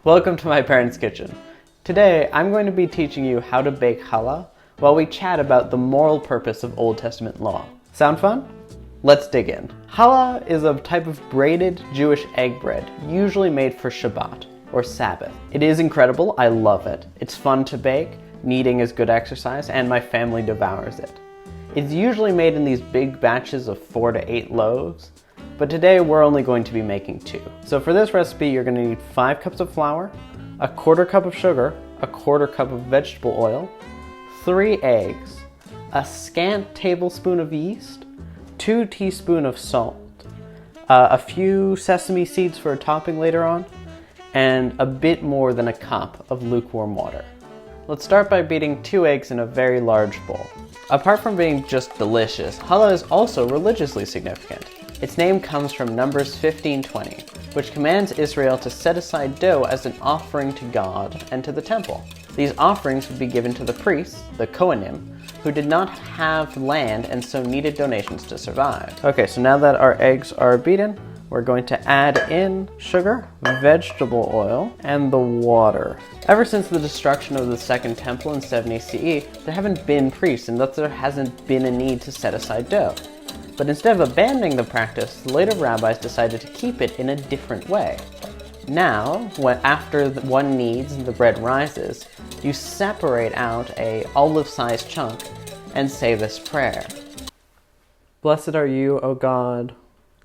Welcome to my parents' kitchen. Today, I'm going to be teaching you how to bake challah while we chat about the moral purpose of Old Testament law. Sound fun? Let's dig in. Challah is a type of braided Jewish egg bread, usually made for Shabbat, or Sabbath. It is incredible, I love it. It's fun to bake, kneading is good exercise, and my family devours it. It's usually made in these big batches of 4 to 8 loaves, but today we're only going to be making 2. So for this recipe, you're going to need 5 cups of flour, a 1/4 cup of sugar, a 1/4 cup of vegetable oil, 3 eggs, a scant tablespoon of yeast, 2 teaspoons of salt, a few sesame seeds for a topping later on, and a bit more than a cup of lukewarm water. Let's start by beating 2 eggs in a very large bowl. Apart from being just delicious, challah is also religiously significant. Its name comes from Numbers 15:20, which commands Israel to set aside dough as an offering to God and to the temple. These offerings would be given to the priests, the Kohanim, who did not have land and so needed donations to survive. Okay, so now that our eggs are beaten, we're going to add in sugar, vegetable oil, and the water. Ever since the destruction of the Second Temple in 70 CE, there haven't been priests, and thus there hasn't been a need to set aside dough. But instead of abandoning the practice, the later rabbis decided to keep it in a different way. Now, after one kneads and the bread rises, you separate out a olive-sized chunk and say this prayer. Blessed are you, O God,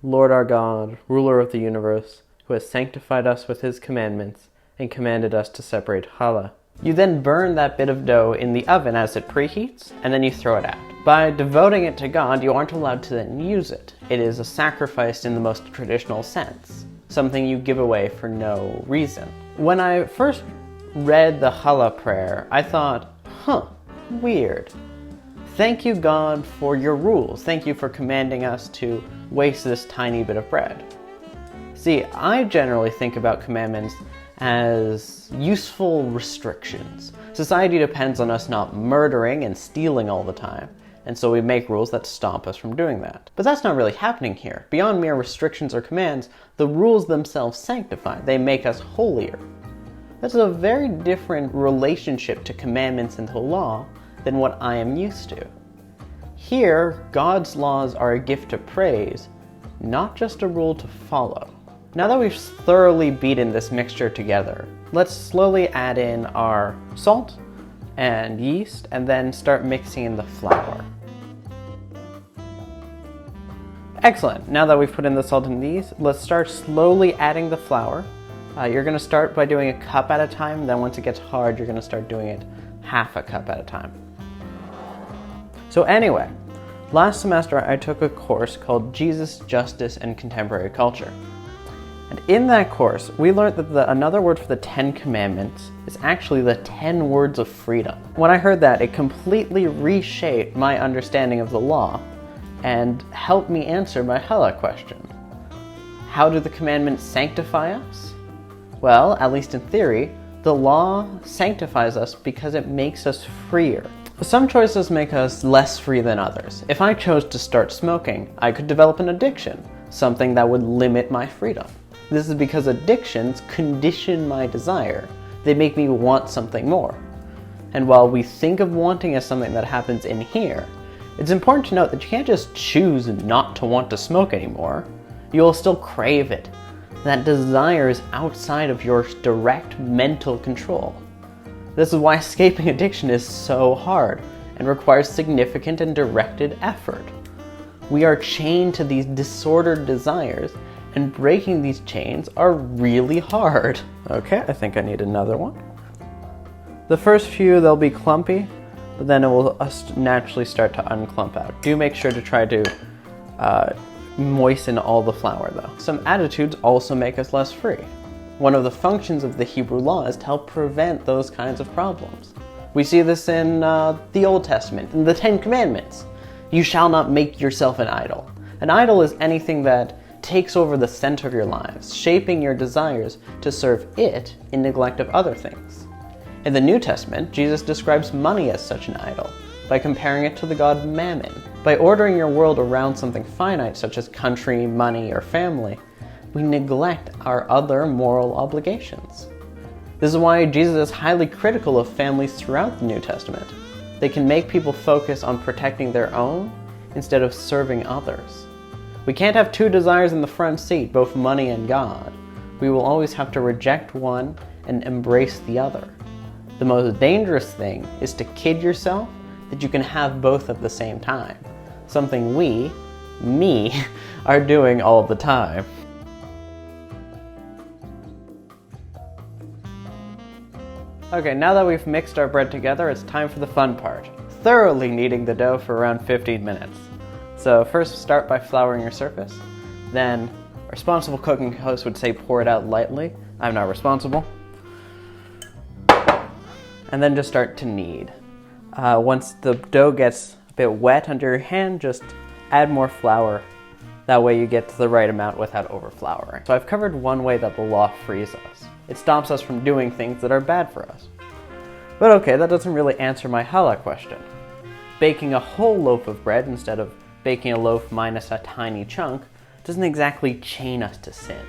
Lord our God, ruler of the universe, who has sanctified us with his commandments and commanded us to separate challah. You then burn that bit of dough in the oven as it preheats, and then you throw it out. By devoting it to God, you aren't allowed to then use it. It is a sacrifice in the most traditional sense, something you give away for no reason. When I first read the challah prayer, I thought, weird. Thank you, God, for your rules. Thank you for commanding us to waste this tiny bit of bread. See, I generally think about commandments as useful restrictions. Society depends on us not murdering and stealing all the time, and so we make rules that stop us from doing that. But that's not really happening here. Beyond mere restrictions or commands, the rules themselves sanctify. They make us holier. That's a very different relationship to commandments and to law than what I am used to. Here, God's laws are a gift to praise, not just a rule to follow. Now that we've thoroughly beaten this mixture together, let's slowly add in our salt and yeast and then start mixing in the flour. Excellent. Now that we've put in the salt and yeast, let's start slowly adding the flour. You're going to start by doing a cup at a time, then once it gets hard, you're going to start doing it half a cup at a time. So anyway, last semester I took a course called Jesus, Justice, and Contemporary Culture. And in that course, we learned that another word for the 10 Commandments is actually the 10 words of freedom. When I heard that, it completely reshaped my understanding of the law and helped me answer my challah question. How do the commandments sanctify us? Well, at least in theory, the law sanctifies us because it makes us freer. Some choices make us less free than others. If I chose to start smoking, I could develop an addiction, something that would limit my freedom. This is because addictions condition my desire. They make me want something more. And while we think of wanting as something that happens in here, it's important to note that you can't just choose not to want to smoke anymore. You'll still crave it. That desire is outside of your direct mental control. This is why escaping addiction is so hard and requires significant and directed effort. We are chained to these disordered desires, and breaking these chains are really hard. Okay, I think I need another one. The first few, they'll be clumpy, but then it will naturally start to unclump out. Do make sure to try to moisten all the flour though. Some attitudes also make us less free. One of the functions of the Hebrew law is to help prevent those kinds of problems. We see this in the Old Testament, in the 10 Commandments. You shall not make yourself an idol. An idol is anything that takes over the center of your lives, shaping your desires to serve it in neglect of other things. In the New Testament, Jesus describes money as such an idol by comparing it to the god Mammon. By ordering your world around something finite, such as country, money, or family, we neglect our other moral obligations. This is why Jesus is highly critical of families throughout the New Testament. They can make people focus on protecting their own instead of serving others. We can't have two desires in the front seat, both money and God. We will always have to reject one and embrace the other. The most dangerous thing is to kid yourself that you can have both at the same time. Something me, are doing all the time. Okay, now that we've mixed our bread together, it's time for the fun part. Thoroughly kneading the dough for around 15 minutes. So first start by flouring your surface. Then, a responsible cooking host would say pour it out lightly. I'm not responsible. And then just start to knead. Once the dough gets a bit wet under your hand, just add more flour. That way you get to the right amount without overflouring. So I've covered one way that the law frees us. It stops us from doing things that are bad for us. But okay, that doesn't really answer my challah question. Baking a whole loaf of bread instead of baking a loaf minus a tiny chunk doesn't exactly chain us to sin.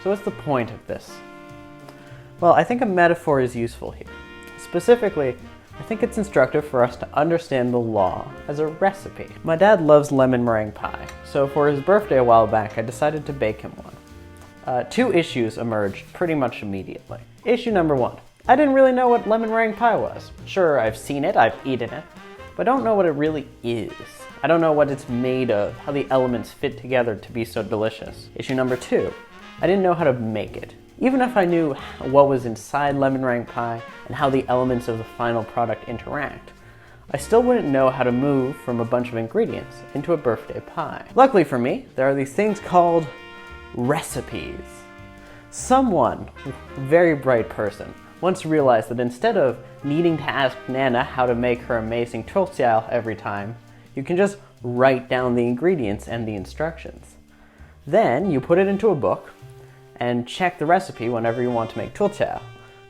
So what's the point of this? Well, I think a metaphor is useful here. Specifically, I think it's instructive for us to understand the law as a recipe. My dad loves lemon meringue pie, so for his birthday a while back, I decided to bake him one. Two issues emerged pretty much immediately. Issue number one, I didn't really know what lemon meringue pie was. Sure, I've seen it, I've eaten it, but I don't know what it really is. I don't know what it's made of, how the elements fit together to be so delicious. Issue number two, I didn't know how to make it. Even if I knew what was inside lemon meringue pie and how the elements of the final product interact, I still wouldn't know how to move from a bunch of ingredients into a birthday pie. Luckily for me, there are these things called recipes. Someone, very bright person, once realized that instead of needing to ask Nana how to make her amazing tulsial every time, you can just write down the ingredients and the instructions. Then you put it into a book and check the recipe whenever you want to make tulsial.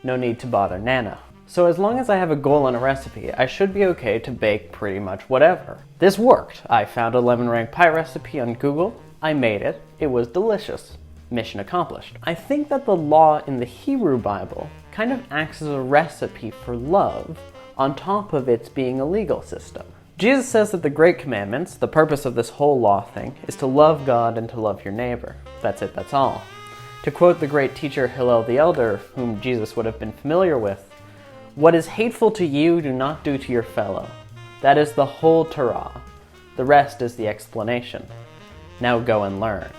No need to bother Nana. So as long as I have a goal on a recipe, I should be okay to bake pretty much whatever. This worked. I found a lemon meringue pie recipe on Google. I made it. It was delicious. Mission accomplished. I think that the law in the Hebrew Bible kind of acts as a recipe for love on top of its being a legal system. Jesus says that the Great Commandments, the purpose of this whole law thing, is to love God and to love your neighbor. That's it, that's all. To quote the great teacher Hillel the Elder, whom Jesus would have been familiar with, "What is hateful to you, do not do to your fellow. That is the whole Torah. The rest is the explanation. Now go and learn."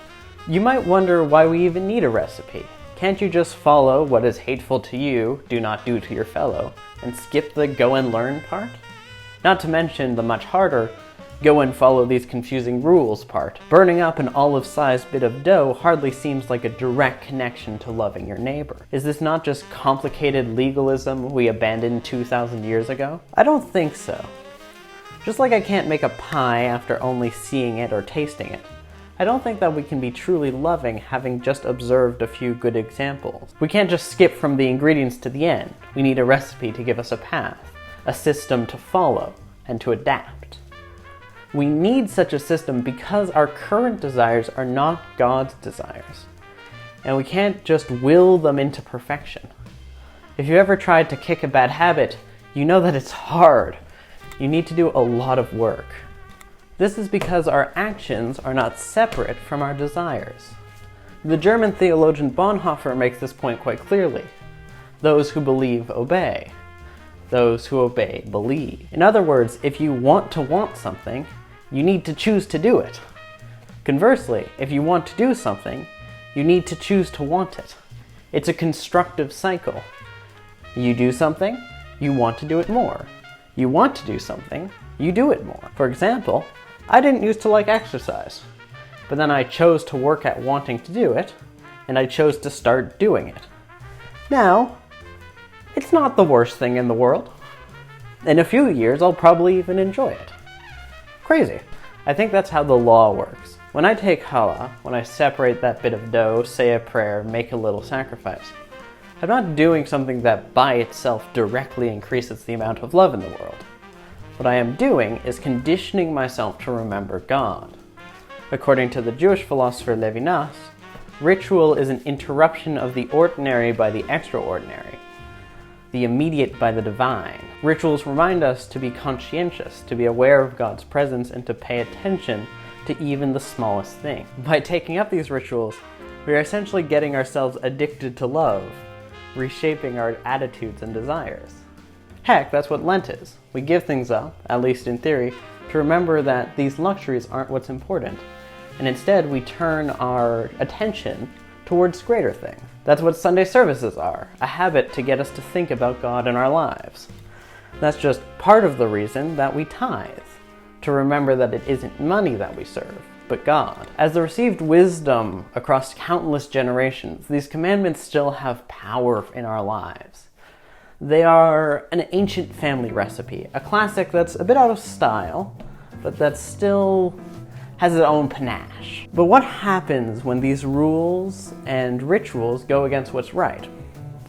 You might wonder why we even need a recipe. Can't you just follow what is hateful to you, do not do to your fellow, and skip the go and learn part? Not to mention the much harder, go and follow these confusing rules part. Burning up an olive-sized bit of dough hardly seems like a direct connection to loving your neighbor. Is this not just complicated legalism we abandoned 2,000 years ago? I don't think so. Just like I can't make a pie after only seeing it or tasting it, I don't think that we can be truly loving having just observed a few good examples. We can't just skip from the ingredients to the end. We need a recipe to give us a path, a system to follow, and to adapt. We need such a system because our current desires are not God's desires, and we can't just will them into perfection. If you ever tried to kick a bad habit, you know that it's hard. You need to do a lot of work. This is because our actions are not separate from our desires. The German theologian Bonhoeffer makes this point quite clearly. Those who believe obey. Those who obey believe. In other words, if you want to want something, you need to choose to do it. Conversely, if you want to do something, you need to choose to want it. It's a constructive cycle. You do something, you want to do it more. You want to do something, you do it more. For example, I didn't used to like exercise, but then I chose to work at wanting to do it, and I chose to start doing it. Now, it's not the worst thing in the world. In a few years, I'll probably even enjoy it. Crazy. I think that's how the law works. When I take challah, when I separate that bit of dough, say a prayer, make a little sacrifice, I'm not doing something that by itself directly increases the amount of love in the world. What I am doing is conditioning myself to remember God. According to the Jewish philosopher Levinas, Ritual is an interruption of the ordinary by the extraordinary, the immediate by the divine. Rituals remind us to be conscientious, to be aware of God's presence, and to pay attention to even the smallest thing. By taking up these rituals, we are essentially getting ourselves addicted to love, reshaping our attitudes and desires. Heck, that's what Lent is. We give things up, at least in theory, to remember that these luxuries aren't what's important, and instead we turn our attention towards greater things. That's what Sunday services are, a habit to get us to think about God in our lives. That's just part of the reason that we tithe, to remember that it isn't money that we serve, but God. As the received wisdom across countless generations, these commandments still have power in our lives. They are an ancient family recipe, a classic that's a bit out of style, but that still has its own panache. But what happens when these rules and rituals go against what's right?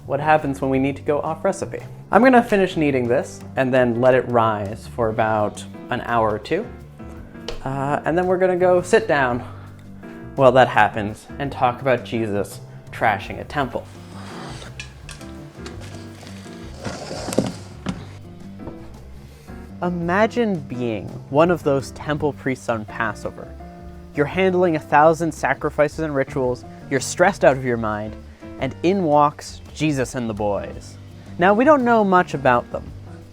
What happens when we need to go off recipe? I'm gonna finish kneading this and then let it rise for about an hour or two. And then we're gonna go sit down while that happens and talk about Jesus trashing a temple. Imagine being one of those temple priests on Passover. You're handling 1,000 sacrifices and rituals, you're stressed out of your mind, and in walks Jesus and the boys. Now, we don't know much about them,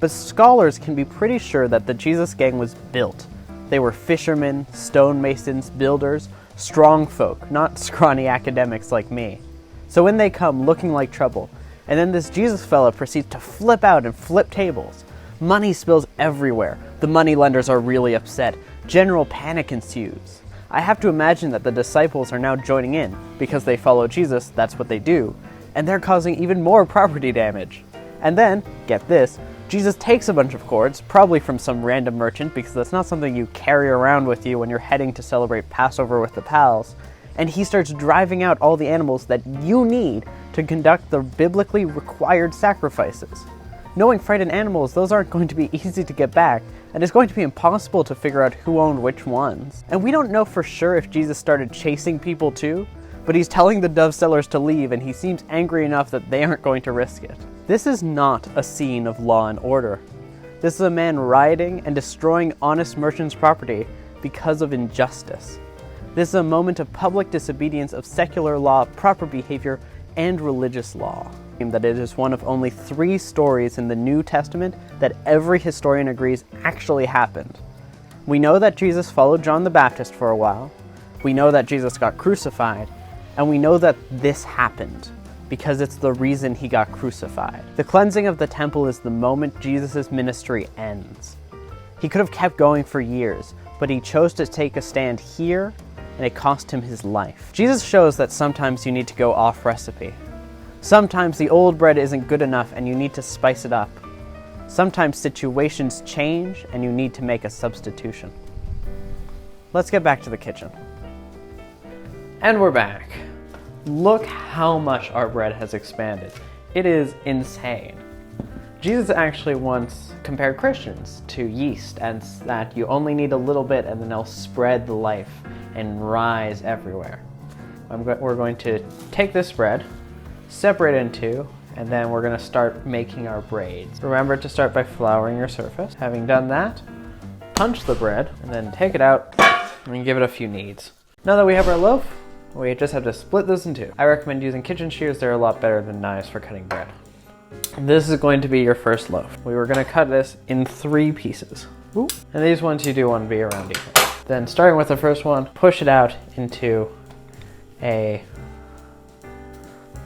but scholars can be pretty sure that the Jesus gang was built. They were fishermen, stonemasons, builders, strong folk, not scrawny academics like me. So when they come looking like trouble, and then this Jesus fella proceeds to flip out and flip tables, money spills everywhere. The moneylenders are really upset. General panic ensues. I have to imagine that the disciples are now joining in because they follow Jesus, that's what they do, and they're causing even more property damage. And then, get this, Jesus takes a bunch of cords, probably from some random merchant because that's not something you carry around with you when you're heading to celebrate Passover with the pals, and he starts driving out all the animals that you need to conduct the biblically required sacrifices. Knowing frightened animals, those aren't going to be easy to get back, and it's going to be impossible to figure out who owned which ones. And we don't know for sure if Jesus started chasing people too, but he's telling the dove sellers to leave, and he seems angry enough that they aren't going to risk it. This is not a scene of law and order. This is a man rioting and destroying honest merchants' property because of injustice. This is a moment of public disobedience of secular law, proper behavior, and religious law. That it is one of only 3 stories in the New Testament that every historian agrees actually happened. We know that Jesus followed John the Baptist for a while, we know that Jesus got crucified, and we know that this happened because it's the reason he got crucified. The cleansing of the temple is the moment Jesus' ministry ends. He could have kept going for years, but he chose to take a stand here, and it cost him his life. Jesus shows that sometimes you need to go off recipe. Sometimes the old bread isn't good enough and you need to spice it up. Sometimes situations change and you need to make a substitution. Let's get back to the kitchen. And we're back. Look how much our bread has expanded. It is insane. Jesus actually once compared Christians to yeast, and that you only need a little bit and then it'll spread the life and rise everywhere. We're going to take this bread, separate it in 2, and then we're going to start making our braids. Remember to start by flouring your surface. Having done that, punch the bread, and then take it out and give it a few kneads. Now that we have our loaf, we just have to split this in 2. I recommend using kitchen shears. They're a lot better than knives for cutting bread. This is going to be your first loaf. We were going to cut this in 3 pieces. Ooh. And these ones you do want to be around equal. Then starting with the first one, push it out into a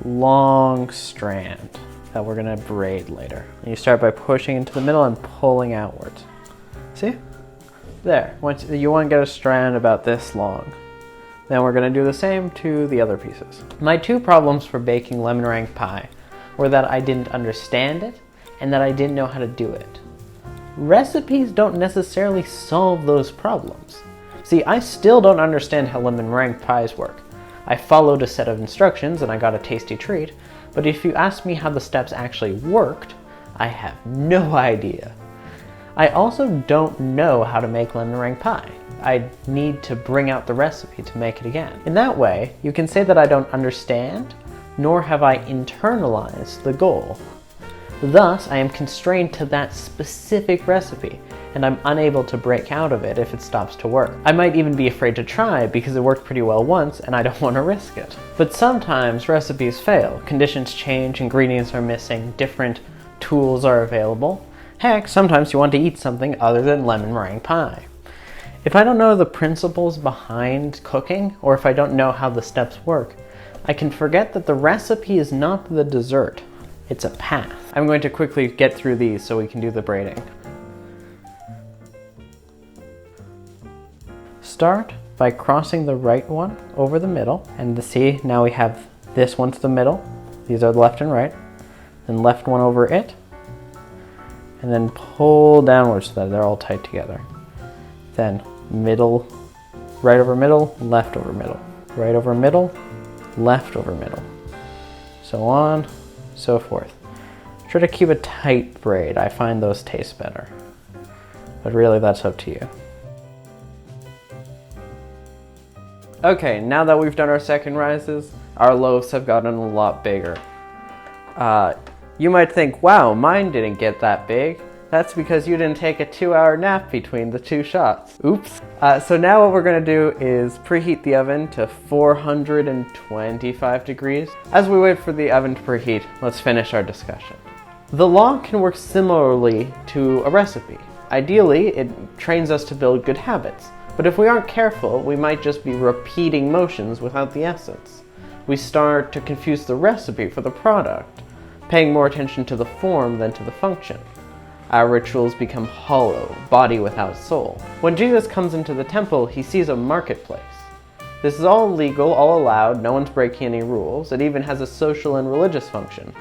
long strand that we're gonna braid later. And you start by pushing into the middle and pulling outwards. See? There. Once you want to get a strand about this long. Then we're gonna do the same to the other pieces. My 2 problems for baking lemon meringue pie were that I didn't understand it and that I didn't know how to do it. Recipes don't necessarily solve those problems. See, I still don't understand how lemon meringue pies work. I followed a set of instructions and I got a tasty treat, but if you ask me how the steps actually worked, I have no idea. I also don't know how to make lemon meringue pie. I need to bring out the recipe to make it again. In that way, you can say that I don't understand, nor have I internalized the goal. Thus, I am constrained to that specific recipe, and I'm unable to break out of it if it stops to work. I might even be afraid to try because it worked pretty well once and I don't want to risk it. But sometimes recipes fail. Conditions change, ingredients are missing, different tools are available. Heck, sometimes you want to eat something other than lemon meringue pie. If I don't know the principles behind cooking, or if I don't know how the steps work, I can forget that the recipe is not the dessert, it's a path. I'm going to quickly get through these so we can do the braiding. Start by crossing the right one over the middle, and see, now we have this one to the middle, these are the left and right, then left one over it, and then pull downwards so that they're all tight together. Then middle, right over middle, left over middle, right over middle, left over middle, so on, so forth. Try to keep a tight braid. I find those taste better, but really that's up to you. Okay, now that we've done our second rises, our loaves have gotten a lot bigger. You might think, wow, mine didn't get that big. That's because you didn't take a 2-hour nap between the two shots. Oops. So now what we're gonna do is preheat the oven to 425 degrees. As we wait for the oven to preheat, let's finish our discussion. The law can work similarly to a recipe. Ideally, it trains us to build good habits. But if we aren't careful, we might just be repeating motions without the essence. We start to confuse the recipe for the product, paying more attention to the form than to the function. Our rituals become hollow, body without soul. When Jesus comes into the temple, he sees a marketplace. This is all legal, all allowed, no one's breaking any rules. It even has a social and religious function.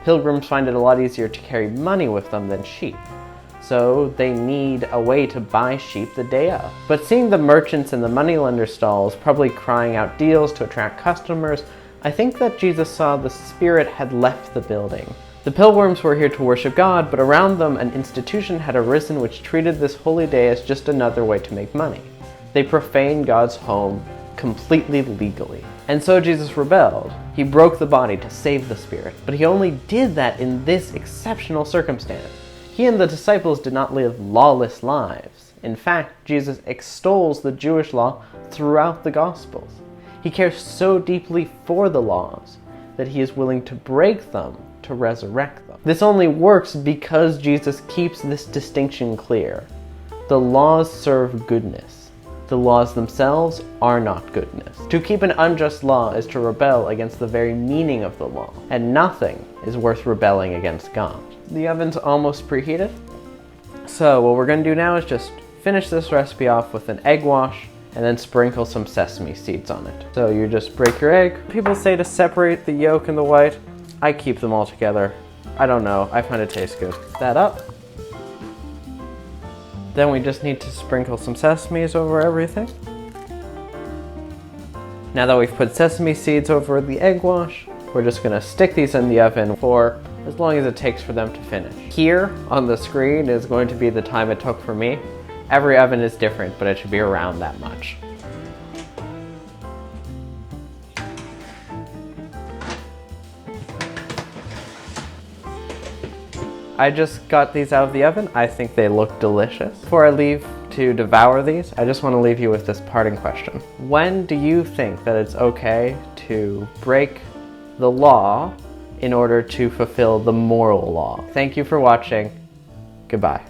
Pilgrims find it a lot easier to carry money with them than sheep. So they need a way to buy sheep the day of. But seeing the merchants in the moneylender stalls probably crying out deals to attract customers, I think that Jesus saw the Spirit had left the building. The pilgrims were here to worship God, but around them an institution had arisen which treated this holy day as just another way to make money. They profaned God's home completely legally. And so Jesus rebelled. He broke the body to save the spirit, but he only did that in this exceptional circumstance. He and the disciples did not live lawless lives. In fact, Jesus extols the Jewish law throughout the Gospels. He cares so deeply for the laws that he is willing to break them to resurrect them. This only works because Jesus keeps this distinction clear. The laws serve goodness. The laws themselves are not goodness. To keep an unjust law is to rebel against the very meaning of the law, and nothing is worth rebelling against God. The oven's almost preheated, so what we're going to do now is just finish this recipe off with an egg wash and then sprinkle some sesame seeds on it. So you just break your egg. People say to separate the yolk and the white. I keep them all together. I don't know, I find it tastes good. That up. Then we just need to sprinkle some sesames over everything. Now that we've put sesame seeds over the egg wash, we're just gonna stick these in the oven for as long as it takes for them to finish. Here on the screen is going to be the time it took for me. Every oven is different, but it should be around that much. I just got these out of the oven. I think they look delicious. Before I leave to devour these, I just want to leave you with this parting question. When do you think that it's okay to break the law in order to fulfill the moral law? Thank you for watching. Goodbye.